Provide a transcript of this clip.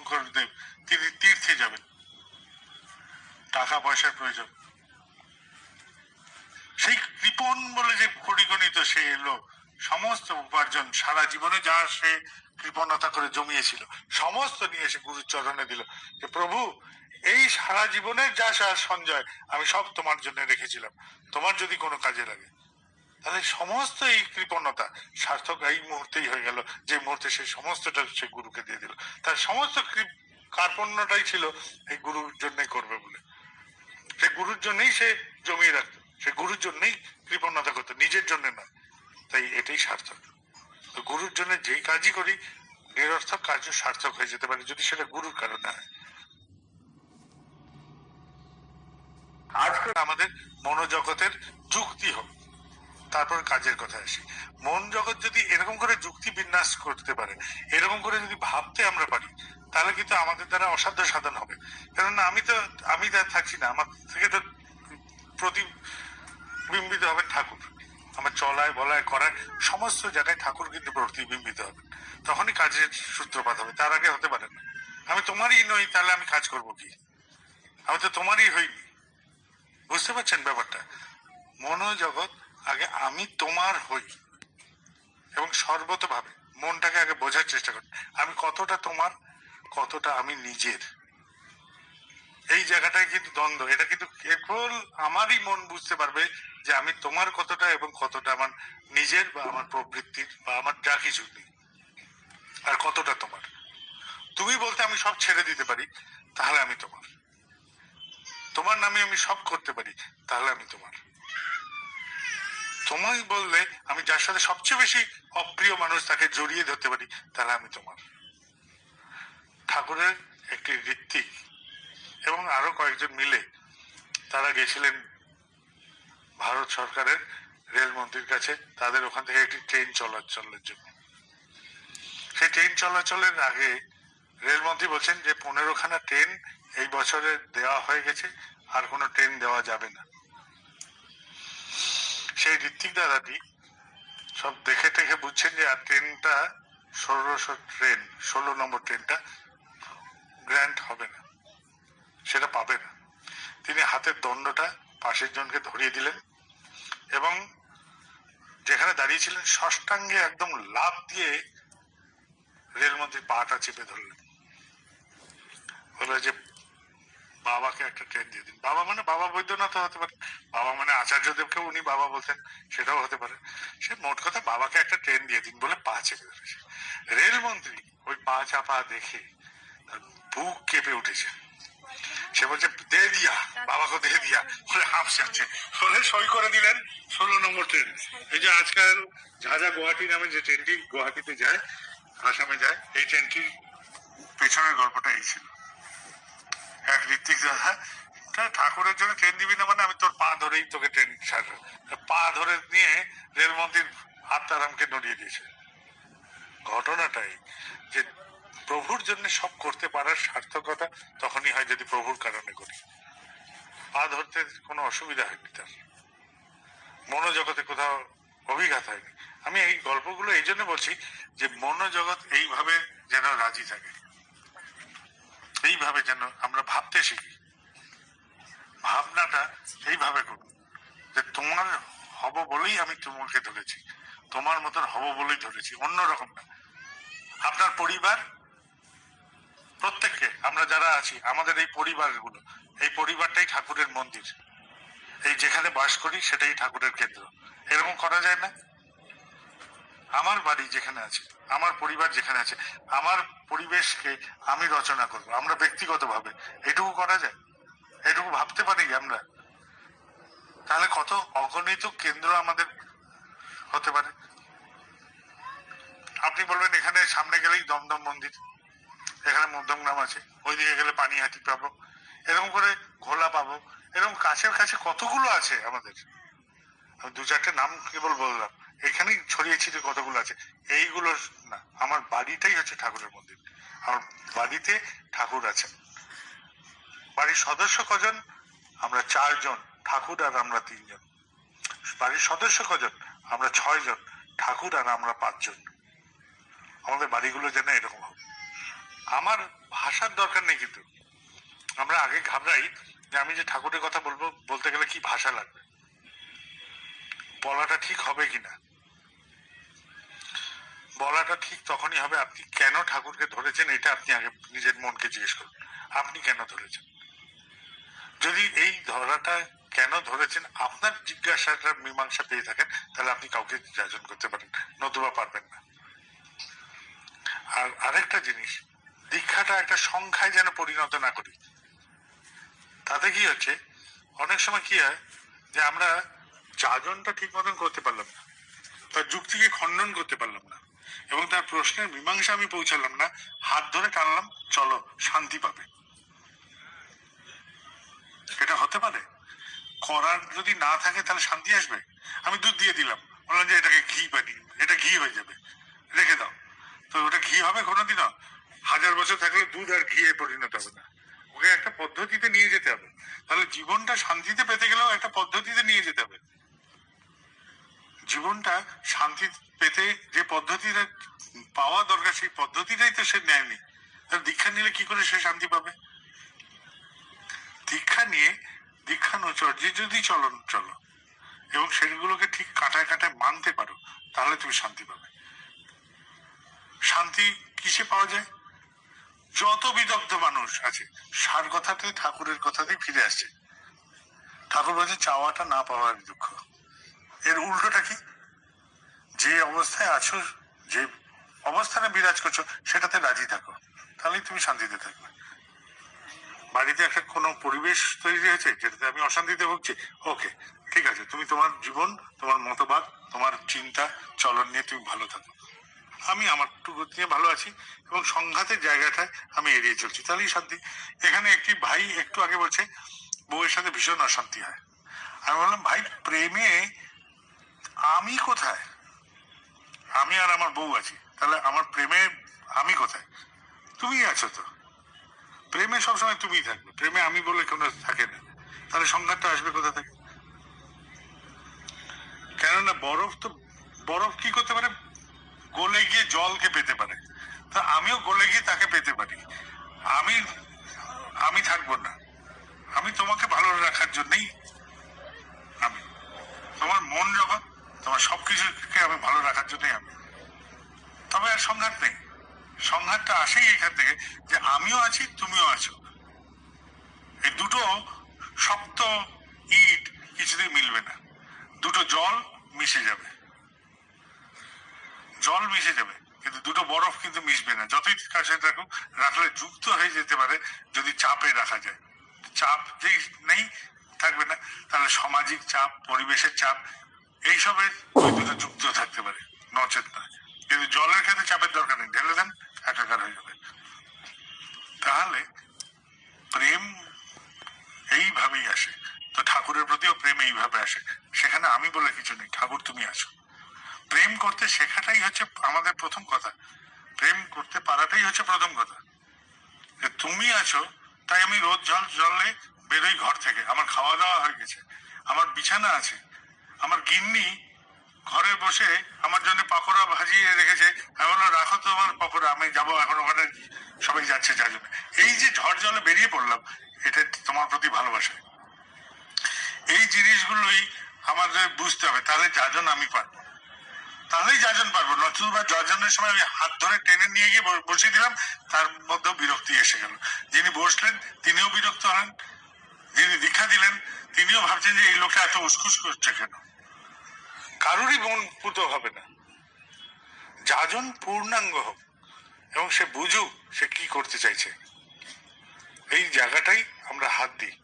শঙ্করদেব তিনি তীর্থে যাবেন, টাকা পয়সার প্রয়োজন। সেই কৃপণ বলে যে পরিগণিত সে এলো, সমস্ত উপার্জন সারা জীবনে যা সে কৃপণতা করে জমিয়েছিল সমস্ত নিয়ে এসে গুরুর চরণে দিল যে প্রভু এই সারা জীবনের যা সঞ্চয় আমি সব তোমার জন্য রেখেছিলাম, তোমার যদি কোনো কাজে লাগে। তাহলে সমস্ত এই কৃপণতা সার্থক এই মুহূর্তেই হয়ে গেল, যে মুহূর্তে সে সমস্তটা সে গুরুকে দিয়ে দিল। তার সমস্ত কার্পণ্যটাই ছিল এই গুরুর জন্যই করবে বলে, সে গুরুর জন্যই সে জমিয়ে রাখতো, সে গুরুর জন্যই কৃপণতা করতো, নিজের জন্য নয়। তাই এটাই সার্থক। তো গুরুর জন্য যেই কাজই করি নিরর্থক কাজও সার্থক হয়ে যেতে পারে যদি সেটা গুরুর কারণে হয়। আজকে আমাদের মনোজগতের যুক্তি হোক, তারপর কাজের কথা আসি। মন জগৎ যদি এরকম করে যুক্তি বিন্যাস করতে পারে, এরকম করে যদি ভাবতে আমরা পারি, তাহলে কিন্তু আমাদের দ্বারা অসাধ্য সাধন হবে। কেননা আমি থাকছি না, আমার থেকে তো প্রতিবিম্বিত হবে ঠাকুর। আমার চলায় বলায় করায় সমস্ত জায়গায় ঠাকুর কিন্তু প্রতিবিম্বিত হবে, তখনই কাজের সূত্রপাত হবে, তার আগে হতে পারে না। আমি তোমারই নই, তাহলে আমি কাজ করবো কি? আমি তো তোমারই হইনি। বুঝতে পারছেন ব্যাপারটা? মনোজগৎ আগে আমি তোমার হই, এবং সর্বতভাবে মনটাকে আগে বোঝার চেষ্টা করি আমি কতটা তোমার, কতটা আমি নিজের। এই জায়গাটায় কিন্তু দ্বন্দ্ব, এটা কিন্তু কেবল আমারই মন বুঝতে পারবে যে আমি তোমার কতটা এবং কতটা আমার নিজের বা আমার প্রবৃত্তির বা আমার যা কিছু নেই, আর কতটা তোমার। তুমি বলতে আমি সব ছেড়ে দিতে পারি, তাহলে আমি তোমার। তোমার নামে আমি সব করতে পারি, তাহলে আমি তোমার। তোমায় বললে আমি যার সাথে সবচেয়ে বেশি অপ্রিয় মানুষ তাকে জড়িয়ে ধরতে পারি, তাহলে আমি তোমার। ঠাকুরের একটি ঋত্বিক এবং আরো কয়েকজন মিলে তারা গেছিলেন ভারত সরকারের রেলমন্ত্রীর কাছে, তাদের ওখান থেকে একটি ট্রেন চলাচলের জন্য। সেই ট্রেন চলাচলের আগে রেলমন্ত্রী বলছেন যে 15খানা ট্রেন এই বছরে দেওয়া হয়ে গেছে, আর কোনো ট্রেন দেওয়া যাবে না। সেই ঋত্বিক দাদাটি সব দেখে টেখে বুঝছেন যে আর ট্রেনটা 16 নম্বর ট্রেনটা গ্র্যান্ট হবে না, সেটা পাবে না। তিনি হাতের দণ্ডটা পাশের জনকে ধরিয়ে দিলেন এবং যেখানে দাঁড়িয়েছিলেন ষষ্ঠাঙ্গে একদম লাফ দিয়ে রেলমন্ত্রীর পাটা চেপে ধরলেন। বলে যে বাবাকে একটা ট্রেন দিয়ে দিন। বাবা মানে বাবা বৈদ্যনাথ হতে পারে, বাবা মানে আচার্যদেবকে উনি বাবা বলতেন, সেটাও হতে পারে। সে মোট কথা বাবাকে একটা ট্রেন দিয়ে দিন বলে পা চেপে ধরেছে। রেলমন্ত্রী ওই পা চাপা দেখে তার বুক কেঁপে উঠেছে। সে বলছে দে দিয়া, বাবাকে দে দিয়া, বলে হাঁপসাচ্ছে, বলে সই করে দিলেন 16 নম্বর ট্রেন। এই যে আজকাল ঝাঁঝা গুয়াহাটি নামে যে ট্রেনটি গুয়াহাটিতে যায়, আসামে যায়, এই ট্রেনটির পেছনের গল্পটা এই ছিল। এক ঋত্বিক দাদা ঠাকুরের জন্য ট্রেন দিবি না মানে আমি তোর পা ধরেই তোকে ট্রেন ছাড়বো, পা ধরে নিয়ে রেলমন্ত্রীর আত্মারামকে নড়িয়ে দিয়েছে। ঘটনাটাই যে প্রভুর জন্য সব করতে পারার সার্থকতা তখনই হয় যদি প্রভুর কারণে করি। পা ধরতে কোনো অসুবিধা হয়নি, তার মনোজগতে কোথাও অভিঘাত হয়নি। আমি এই গল্পগুলো এই জন্য বলছি যে মনোজগৎ এইভাবে যেন রাজি থাকে, এইভাবে যেন আমরা ভাবতে শিখি। ভাবনাটা এইভাবে করুন যে তোমার হব বলেই আমি তোমাকে ধরেছি, তোমার মতন হব বলেই ধরেছি, অন্যরকম না। আপনার পরিবার, প্রত্যেককে আমরা যারা আছি আমাদের এই পরিবারগুলো, এই পরিবারটাই ঠাকুরের মন্দির, এই যেখানে বাস করি সেটাই ঠাকুরের কেন্দ্র। এরকম করা যায় না? আমার বাড়ি যেখানে আছে, আমার পরিবার যেখানে আছে, আমার পরিবেশকে আমি রচনা করব, আমরা ব্যক্তিগতভাবে এটুকু করা যায়? এটুকু ভাবতে পারি আমরা? তাহলে কত অগণিত কেন্দ্র আমাদের হতে পারে। আপনি বলবেন এখানে সামনে গেলেই দমদম মন্দির, এখানে মধ্যমগ্রাম আছে, ওইদিকে গেলে পানিহাটি পাবো, এরকম করে ঘোলা পাবো, এরকম কাছের কাছে কতগুলো আছে আমাদের। আমি 2-4টে নাম কেবল বললাম, এখানেই ছড়িয়ে ছিটে কতগুলো আছে। এইগুলো না, আমার বাড়িটাই হচ্ছে ঠাকুরের মন্দির। আমার বাড়িতে ঠাকুর আছেন। বাড়ির সদস্য কজন? আমরা 4 জন, ঠাকুর আর আমরা 3 জন। বাড়ির সদস্য কজন? আমরা 6 জন, ঠাকুর আর আমরা 5 জন। আমাদের বাড়িগুলো যেন এরকম হবে। আমার ভাষার দরকার নেই, কিন্তু আমরা আগে ঘাবড়াই যে আমি যে ঠাকুরের কথা বলবো, বলতে গেলে কি ভাষা লাগবে, বলাটা ঠিক হবে কিনা। বলাটা ঠিক তখনই হবে আপনি কেন ঠাকুরকে ধরেছেন, এটা আপনি আগে নিজের মনকে জিজ্ঞেস করুন, আপনি কেন ধরেছেন। যদি এই ধরাটা কেন ধরেছেন আপনার জিজ্ঞাসাটার মীমাংসা পেয়ে থাকেন, তাহলে আপনি কাউকে যাজন করতে পারেন, নতুবা পারবেন না। আর আরেকটা জিনিস, দীক্ষাটা একটা সংখ্যায় যেন পরিণত না করি। তাতে কি হচ্ছে, অনেক সময় কি হয় যে আমরা যাজনটা ঠিক মতন করতে পারলাম না, তার যুক্তিকে খণ্ডন করতে পারলাম না, এবং তার প্রশ্নের মীমাংসা আমি পৌঁছালাম না, হাত ধরে টানলাম, চলো শান্তি পাবে। এটা হতে পারে? করার যদি না থাকে তাহলে শান্তি আসবে? আমি দুধ দিয়ে দিলাম, বললাম যে এটাকে ঘি বানিয়ে, এটা ঘি হয়ে যাবে, রেখে দাও, তো ওটা ঘি হবে কোনোদিনও? 1000 বছর থাকলে দুধ আর ঘি পরিণত হবে না, ওকে একটা পদ্ধতিতে নিয়ে যেতে হবে। তাহলে জীবনটা শান্তিতে পেতে গেলেও একটা পদ্ধতিতে নিয়ে যেতে হবে। জীবনটা শান্তি পেতে যে পদ্ধতিটা পাওয়া দরকার, সেই পদ্ধতিটাই তো সে নেয়নি। তার দীক্ষা নিলে কি করে সে শান্তি পাবে? দীক্ষা নিয়ে দীক্ষানুচর্যে যদি চলো এবং সেগুলোকে ঠিক কাটায় কাটায় মানতে পারো, তাহলে তুমি শান্তি পাবে। শান্তি কিসে পাওয়া যায়? যত বিদগ্ধ মানুষ আছে সার কথাতে, ঠাকুরের কথাতেই ফিরে আসছে। ঠাকুর বলছে চাওয়াটা না পাওয়ার দুঃখ। এর উল্টোটা কি? যে অবস্থায় আছো, যে অবস্থানে বিরাজ করছো, সেটাতে রাজি থাকো, তাহলেই তুমি শান্তিতে থাকবে। বাড়িতে একটা কোনো পরিবেশ তৈরি হয়েছে যেটাতে আমি অশান্তিতে ভুগছি, ওকে ঠিক আছে, তুমি তোমার জীবন, তোমার মতবাদ, তোমার চিন্তা চলন নিয়ে তুমি ভালো থাকো, আমি আমার টুকু নিয়ে ভালো আছি, এবং সংঘাতের জায়গাটায় আমি এড়িয়ে চলছি, তাহলেই শান্তি। এখানে একটি ভাই একটু আগে বলছে বউয়ের সাথে ভীষণ অশান্তি হয়। আমি বললাম ভাই, প্রেমে আমি কোথায়? আমি আর আমার বউ আছি, তাহলে আমার প্রেমে আমি কোথায়? তুমি আছো তো। প্রেমে সবসময় তুমিই থাকবে, প্রেমে আমি বলে কোনো থাকে না। তাহলে সংঘাতটা আসবে কোথা থেকে? কেননা বরফ কি করতে পারে? গলে গিয়ে জলকে পেতে পারে। তা আমিও গলে গিয়ে তাকে পেতে পারি। আমি আমি থাকবো না, আমি তোমাকে ভালো রাখার জন্যই, আমি তোমার মন জগৎ, তোমার সবকিছুকে আমি ভালো রাখার জন্যই আমি। তবে আর সংঘাত নেই। সংঘাতটা আসেই এখান থেকে যে আমিও আছি, তুমিও আছো। এই দুটো শক্ত ইট কিছুতেই মিলবে না। দুটো জল মিশে যাবে, জল মিশে যাবে, কিন্তু দুটো বরফ কিন্তু মিশবে না। যতই কাছে থাকুক, রাখলে যুক্ত হয়ে যেতে পারে যদি চাপে রাখা যায়। চাপ যেই নেই, থাকবে না, তাহলে সামাজিক চাপ, পরিবেশের চাপ, এইসবের ওই দুটো যুক্ত থাকতে পারে, নচেত না। কিন্তু জলের ক্ষেত্রে চাপের দরকার নেই, ঢেলে দেন, একাকার হয়ে যাবে। তাহলে প্রেম এইভাবেই আসে। তো ঠাকুরের প্রতিও প্রেম এইভাবে আসে। সেখানে আমি বলে কিছু নেই, ঠাকুর তুমি আছো। প্রেম করতে শেখাটাই হচ্ছে আমাদের প্রথম কথা, প্রেম করতে পারাটাই হচ্ছে প্রথম কথা। যে তুমি আছো, তাই আমি রোজ জলে বেরোই ঘর থেকে, আমার খাওয়া দাওয়া হয়ে গেছে, আমার বিছানা আছে, আমার গিন্নি ঘরে বসে আমার জন্য পাকোড়া ভাজিয়ে রেখেছে, আমি বললাম রাখো তো আমার পাকোড়া, আমি যাবো এখন ওখানে, সবাই যাচ্ছে যার জন্য। এই যে ঝড় জলে বেরিয়ে পড়লাম, এটা তোমার প্রতি ভালোবাসা। এই জিনিসগুলোই আমাদের বুঝতে হবে, তাহলে যাজন আমি পারবো, তাহলেই যাজন পারবো। নতুবা যাজনের সময় আমি হাত ধরে টেনে নিয়ে গিয়ে বসিয়ে দিলাম, তার মধ্যেও বিরক্তি এসে গেল। যিনি বসলেন তিনিও বিরক্ত হলেন, যিনি দীক্ষা দিলেন তিনিও ভাবছেন যে এই লোকটা এত উসখুস করছে কেন। কারোরই মন পুত হবে না। যাজন পূর্ণাঙ্গ হোক এবং সে বুঝুক সে কি করতে চাইছে, এই জায়গাটাই আমরা হাত দিই।